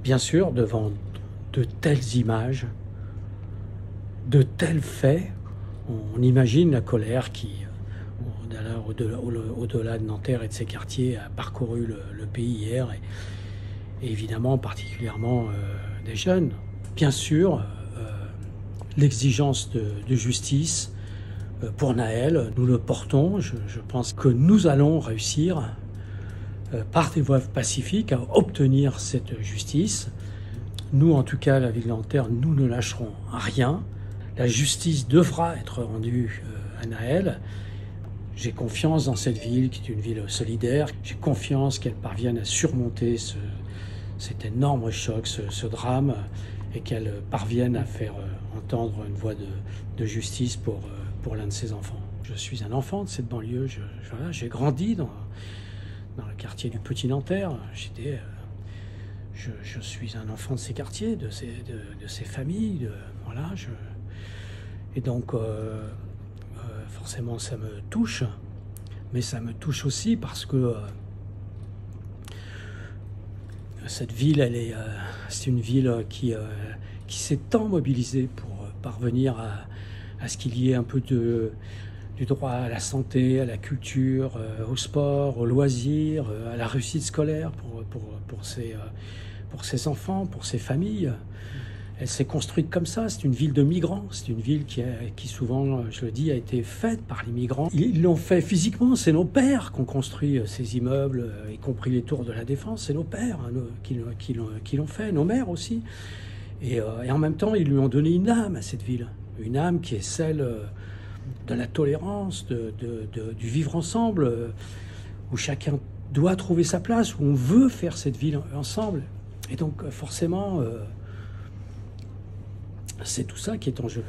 Bien sûr, devant de telles images, de tels faits, on imagine la colère qui, au-delà de Nanterre et de ses quartiers, a parcouru le pays hier, et évidemment particulièrement des jeunes. Bien sûr, l'exigence de justice pour Nahel, nous le portons. Je pense que nous allons réussir par des voies pacifiques à obtenir cette justice. Nous, en tout cas, la ville de Nanterre, nous ne lâcherons rien. La justice devra être rendue à Nahel. J'ai confiance dans cette ville, qui est une ville solidaire. J'ai confiance qu'elle parvienne à surmonter cet énorme choc, ce drame, et qu'elle parvienne à faire entendre une voix de justice pour l'un de ses enfants. Je suis un enfant de cette banlieue. J'ai grandi dans le quartier du Petit Nanterre. Je suis un enfant de ces quartiers, de ces familles. Et donc, forcément, ça me touche. Mais ça me touche aussi parce que cette ville, c'est une ville qui s'est tant mobilisée pour parvenir à ce qu'il y ait un peu du droit à la santé, à la culture, au sport, au loisir, à la réussite scolaire pour ses enfants, pour ses familles. Elle s'est construite comme ça. C'est une ville de migrants. C'est une ville qui souvent, je le dis, a été faite par les migrants. Ils l'ont fait physiquement. C'est nos pères qui ont construit ces immeubles, y compris les tours de la Défense. C'est nos pères qui l'ont fait, nos mères aussi. Et en même temps, ils lui ont donné une âme à cette ville. Une âme qui est celle de la tolérance, du vivre ensemble, où chacun doit trouver sa place, où on veut faire cette ville ensemble. Et donc, forcément, c'est tout ça qui est en jeu.